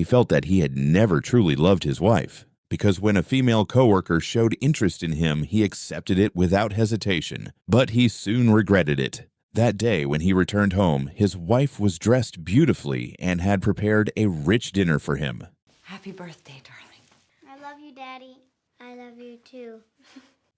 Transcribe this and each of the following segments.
He felt that he had never truly loved his wife, because when a female coworker showed interest in him, he accepted it without hesitation, but he soon regretted it. That day, when he returned home, his wife was dressed beautifully and had prepared a rich dinner for him. Happy birthday, darling. I love you, Daddy. I love you, too.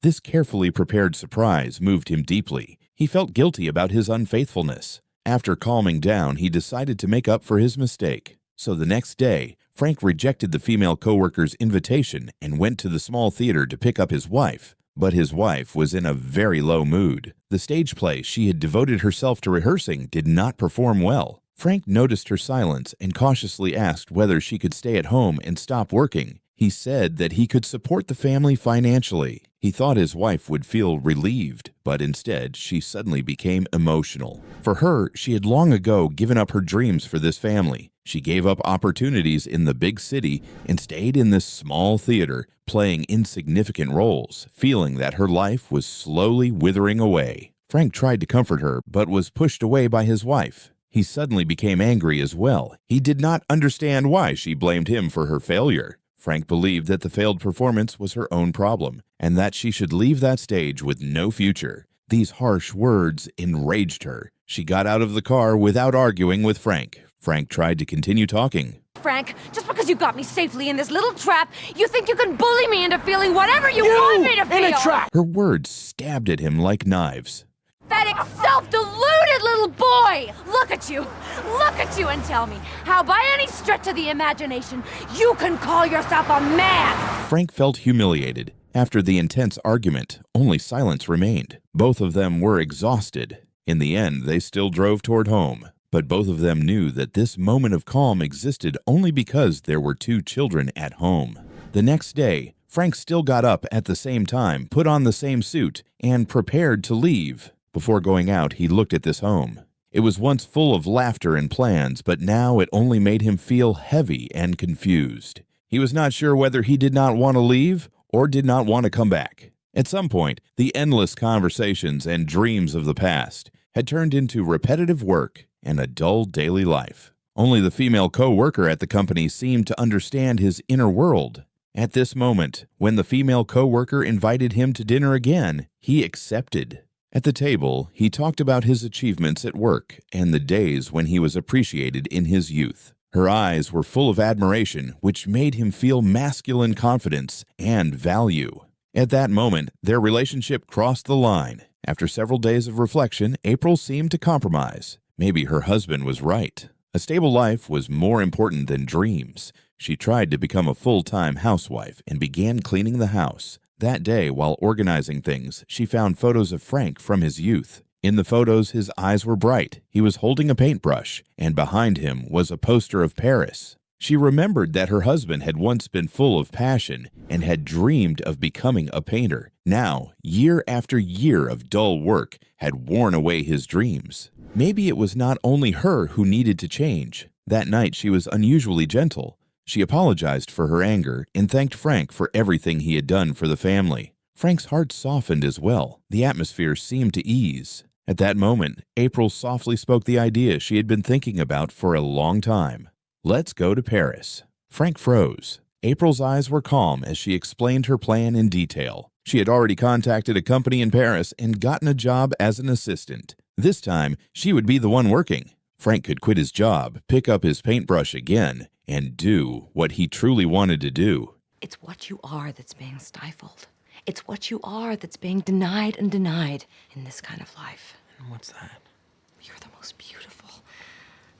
This carefully prepared surprise moved him deeply. He felt guilty about his unfaithfulness. After calming down, he decided to make up for his mistake. So the next day, Frank rejected the female coworker's invitation and went to the small theater to pick up his wife. But his wife was in a very low mood. The stage play she had devoted herself to rehearsing did not perform well. Frank noticed her silence and cautiously asked whether she could stay at home and stop working. He said that he could support the family financially. He thought his wife would feel relieved, but instead she suddenly became emotional. For her, she had long ago given up her dreams for this family. She gave up opportunities in the big city and stayed in this small theater, playing insignificant roles, feeling that her life was slowly withering away. Frank tried to comfort her, but was pushed away by his wife. He suddenly became angry as well. He did not understand why she blamed him for her failure. Frank believed that the failed performance was her own problem, and that she should leave that stage with no future. These harsh words enraged her. She got out of the car without arguing with Frank. Frank tried to continue talking. Frank, just because you got me safely in this little trap, you think you can bully me into feeling whatever you want me to feel? In a trap! Her words stabbed at him like knives. Pathetic, self-deluded little boy! Look at you and tell me how by any stretch of the imagination you can call yourself a man! Frank felt humiliated. After the intense argument, only silence remained. Both of them were exhausted. In the end, they still drove toward home. But both of them knew that this moment of calm existed only because there were two children at home. The next day, Frank still got up at the same time, put on the same suit, and prepared to leave. Before going out, he looked at this home. It was once full of laughter and plans, but now it only made him feel heavy and confused. He was not sure whether he did not want to leave or did not want to come back. At some point, the endless conversations and dreams of the past had turned into repetitive work and a dull daily life. Only the female co-worker at the company seemed to understand his inner world. At this moment, when the female co-worker invited him to dinner again, he accepted. At the table, he talked about his achievements at work and the days when he was appreciated in his youth. Her eyes were full of admiration, which made him feel masculine confidence and value. At that moment, their relationship crossed the line. After several days of reflection, April seemed to compromise. Maybe her husband was right. A stable life was more important than dreams. She tried to become a full-time housewife and began cleaning the house. That day, while organizing things, she found photos of Frank from his youth. In the photos, his eyes were bright. He was holding a paintbrush, and behind him was a poster of Paris. She remembered that her husband had once been full of passion and had dreamed of becoming a painter. Now, year after year of dull work had worn away his dreams. Maybe it was not only her who needed to change. That night, she was unusually gentle. She apologized for her anger and thanked Frank for everything he had done for the family. Frank's heart softened as well. The atmosphere seemed to ease. At that moment, April softly spoke the idea she had been thinking about for a long time. "Let's go to Paris." Frank froze. April's eyes were calm as she explained her plan in detail. She had already contacted a company in Paris and gotten a job as an assistant. This time, she would be the one working. Frank could quit his job, pick up his paintbrush again, and do what he truly wanted to do. It's what you are that's being stifled. It's what you are that's being denied and denied in this kind of life. And what's that? You're the most beautiful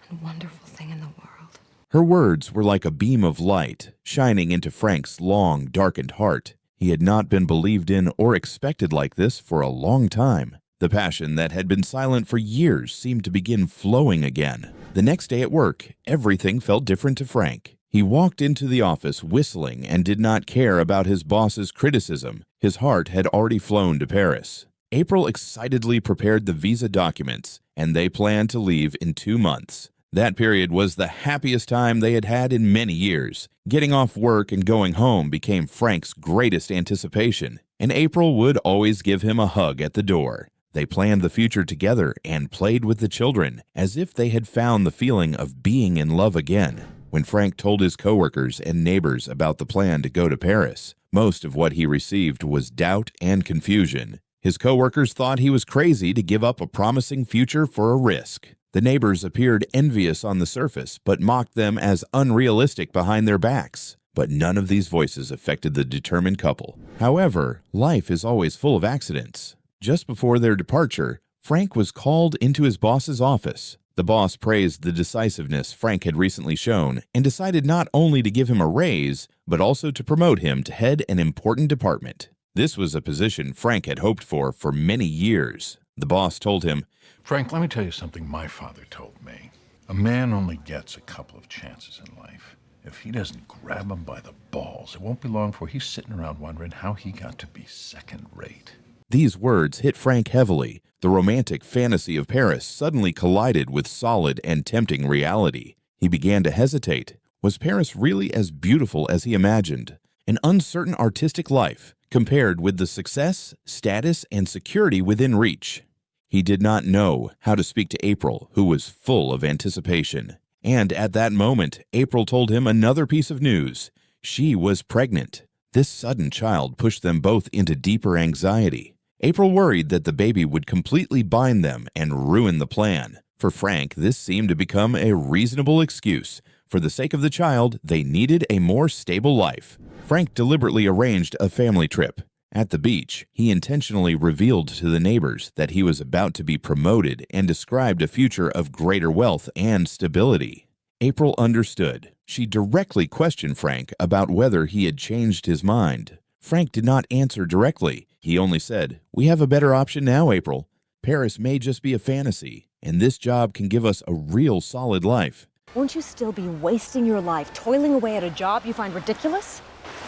and wonderful thing in the world. Her words were like a beam of light, shining into Frank's long, darkened heart. He had not been believed in or expected like this for a long time. The passion that had been silent for years seemed to begin flowing again. The next day at work, everything felt different to Frank. He walked into the office whistling and did not care about his boss's criticism. His heart had already flown to Paris. April excitedly prepared the visa documents, and they planned to leave in 2 months. That period was the happiest time they had had in many years. Getting off work and going home became Frank's greatest anticipation, and April would always give him a hug at the door. They planned the future together and played with the children, as if they had found the feeling of being in love again. When Frank told his coworkers and neighbors about the plan to go to Paris, most of what he received was doubt and confusion. His coworkers thought he was crazy to give up a promising future for a risk. The neighbors appeared envious on the surface, but mocked them as unrealistic behind their backs. But none of these voices affected the determined couple. However, life is always full of accidents. Just before their departure, Frank was called into his boss's office. The boss praised the decisiveness Frank had recently shown and decided not only to give him a raise, but also to promote him to head an important department. This was a position Frank had hoped for many years. The boss told him, "Frank, let me tell you something my father told me. A man only gets a couple of chances in life. If he doesn't grab them by the balls, it won't be long before he's sitting around wondering how he got to be second rate." These words hit Frank heavily. The romantic fantasy of Paris suddenly collided with solid and tempting reality. He began to hesitate. Was Paris really as beautiful as he imagined? An uncertain artistic life compared with the success, status, and security within reach. He did not know how to speak to April, who was full of anticipation. And at that moment, April told him another piece of news. She was pregnant. This sudden child pushed them both into deeper anxiety. April worried that the baby would completely bind them and ruin the plan. For Frank, this seemed to become a reasonable excuse. For the sake of the child, they needed a more stable life. Frank deliberately arranged a family trip. At the beach, he intentionally revealed to the neighbors that he was about to be promoted and described a future of greater wealth and stability. April understood. She directly questioned Frank about whether he had changed his mind. Frank did not answer directly. He only said, "We have a better option now, April. Paris may just be a fantasy, and this job can give us a real solid life." Won't you still be wasting your life toiling away at a job you find ridiculous?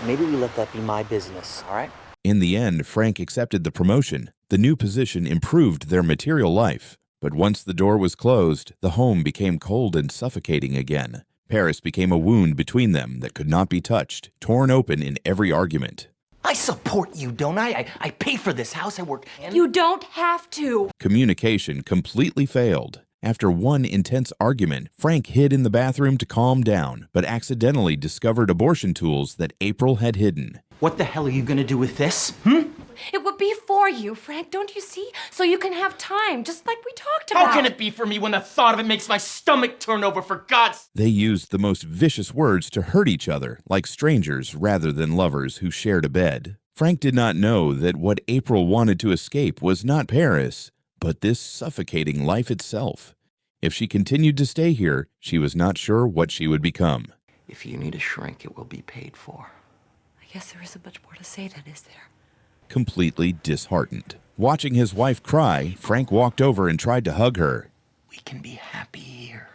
Maybe we let that be my business, all right? In the end, Frank accepted the promotion. The new position improved their material life. But once the door was closed, the home became cold and suffocating again. Paris became a wound between them that could not be touched, torn open in every argument. I support you, don't I? I pay for this house, I work. You don't have to. Communication completely failed. After one intense argument, Frank hid in the bathroom to calm down, but accidentally discovered abortion tools that April had hidden. What the hell are you gonna do with this? It would be for you, Frank, don't you see? So you can have time, just like we talked about. How can it be for me when the thought of it makes my stomach turn over, for God's... They used the most vicious words to hurt each other, like strangers rather than lovers who shared a bed. Frank did not know that what April wanted to escape was not Paris, but this suffocating life itself. If she continued to stay here, she was not sure what she would become. If you need a shrink, it will be paid for. I guess there isn't much more to say then, is there? Completely disheartened. Watching his wife cry, Frank walked over and tried to hug her. We can be happy here.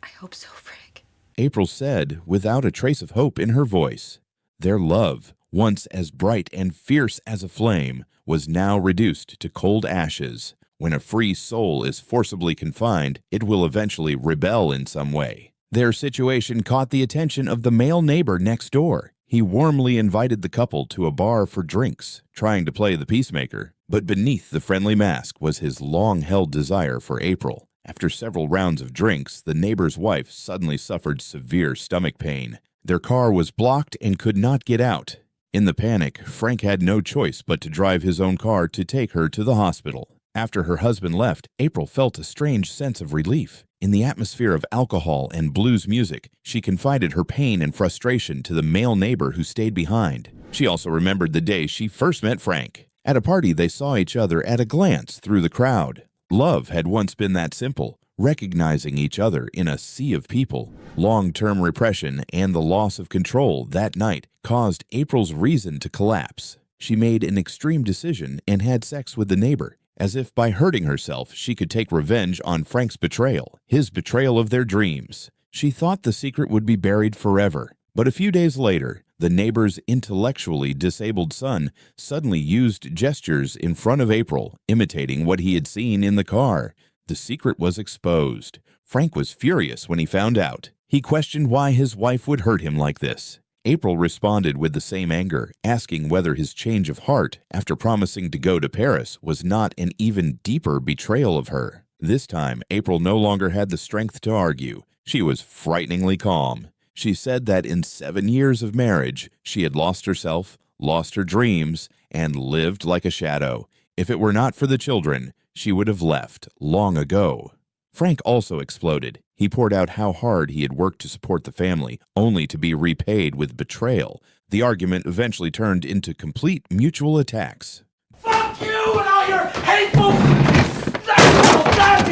I hope so, Frank. April said, without a trace of hope in her voice. Their love, once as bright and fierce as a flame, was now reduced to cold ashes. When a free soul is forcibly confined, it will eventually rebel in some way. Their situation caught the attention of the male neighbor next door. He warmly invited the couple to a bar for drinks, trying to play the peacemaker. But beneath the friendly mask was his long-held desire for April. After several rounds of drinks, the neighbor's wife suddenly suffered severe stomach pain. Their car was blocked and could not get out. In the panic, Frank had no choice but to drive his own car to take her to the hospital. After her husband left, April felt a strange sense of relief. In the atmosphere of alcohol and blues music, she confided her pain and frustration to the male neighbor who stayed behind. She also remembered the day she first met Frank. At a party, they saw each other at a glance through the crowd. Love had once been that simple, recognizing each other in a sea of people. Long-term repression and the loss of control that night caused April's reason to collapse. She made an extreme decision and had sex with the neighbor, as if by hurting herself she could take revenge on Frank's betrayal, his betrayal of their dreams. She thought the secret would be buried forever. But a few days later, the neighbor's intellectually disabled son suddenly used gestures in front of April, imitating what he had seen in the car. The secret was exposed. Frank was furious when he found out. He questioned why his wife would hurt him like this. April responded with the same anger, asking whether his change of heart after promising to go to Paris was not an even deeper betrayal of her. This time, April no longer had the strength to argue. She was frighteningly calm. She said that in 7 years of marriage, she had lost herself, lost her dreams, and lived like a shadow. If it were not for the children, she would have left long ago. Frank also exploded. He poured out how hard he had worked to support the family, only to be repaid with betrayal. The argument eventually turned into complete mutual attacks. Fuck you and all your hateful...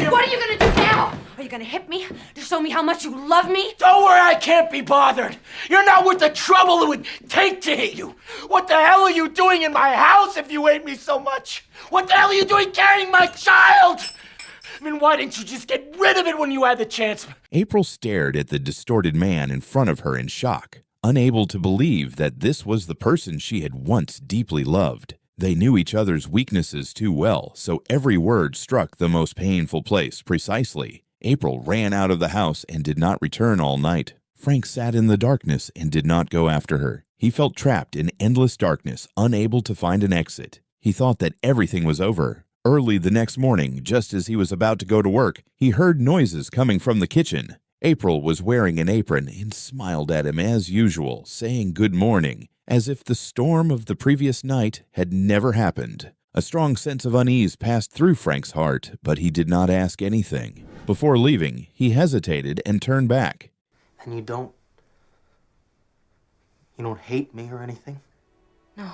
What are you gonna do now? Are you gonna hit me to show me how much you love me? Don't worry, I can't be bothered. You're not worth the trouble it would take to hit you. What the hell are you doing in my house if you hate me so much? What the hell are you doing carrying my child? I mean, why didn't you just get rid of it when you had the chance? April stared at the distorted man in front of her in shock, unable to believe that this was the person she had once deeply loved. They knew each other's weaknesses too well, so every word struck the most painful place precisely. April ran out of the house and did not return all night. Frank sat in the darkness and did not go after her. He felt trapped in endless darkness, unable to find an exit. He thought that everything was over. Early the next morning, just as he was about to go to work, he heard noises coming from the kitchen. April was wearing an apron and smiled at him as usual, saying good morning, as if the storm of the previous night had never happened. A strong sense of unease passed through Frank's heart, but he did not ask anything. Before leaving, he hesitated and turned back. And you don't hate me or anything? No.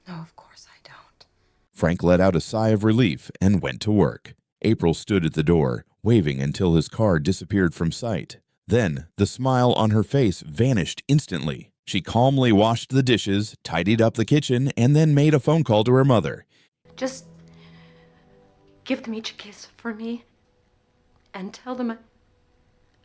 No, of course I don't. Frank let out a sigh of relief and went to work. April stood at the door, waving until his car disappeared from sight. Then, the smile on her face vanished instantly. She calmly washed the dishes, tidied up the kitchen, and then made a phone call to her mother. Just give them each a kiss for me and tell them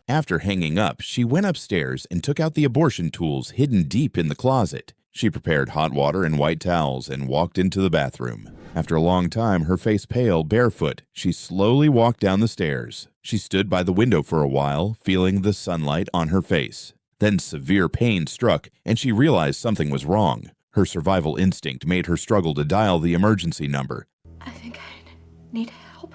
After hanging up, she went upstairs and took out the abortion tools hidden deep in the closet. She prepared hot water and white towels and walked into the bathroom. After a long time, her face pale, barefoot, she slowly walked down the stairs. She stood by the window for a while, feeling the sunlight on her face. Then severe pain struck, and she realized something was wrong. Her survival instinct made her struggle to dial the emergency number. I think I need help.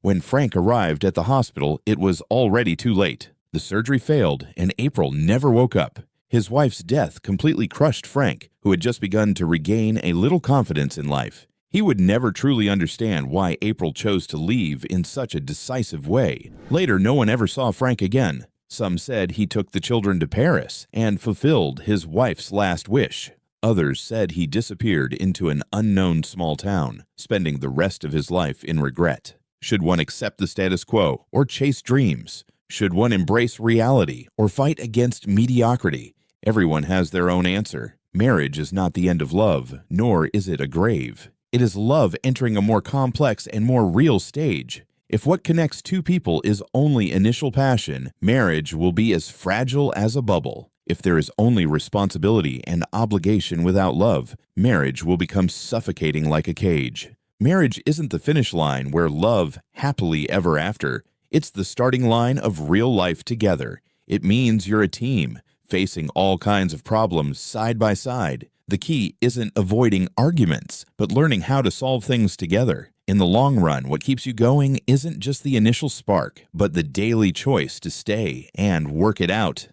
When Frank arrived at the hospital, it was already too late. The surgery failed, and April never woke up. His wife's death completely crushed Frank, who had just begun to regain a little confidence in life. He would never truly understand why April chose to leave in such a decisive way. Later, no one ever saw Frank again. Some said he took the children to Paris and fulfilled his wife's last wish. Others said he disappeared into an unknown small town, spending the rest of his life in regret. Should one accept the status quo or chase dreams? Should one embrace reality or fight against mediocrity? Everyone has their own answer. Marriage is not the end of love, nor is it a grave. It is love entering a more complex and more real stage. If what connects two people is only initial passion, marriage will be as fragile as a bubble. If there is only responsibility and obligation without love, marriage will become suffocating like a cage. Marriage isn't the finish line where love happily ever after. It's the starting line of real life together. It means you're a team, facing all kinds of problems side by side. The key isn't avoiding arguments, but learning how to solve things together. In the long run, what keeps you going isn't just the initial spark, but the daily choice to stay and work it out.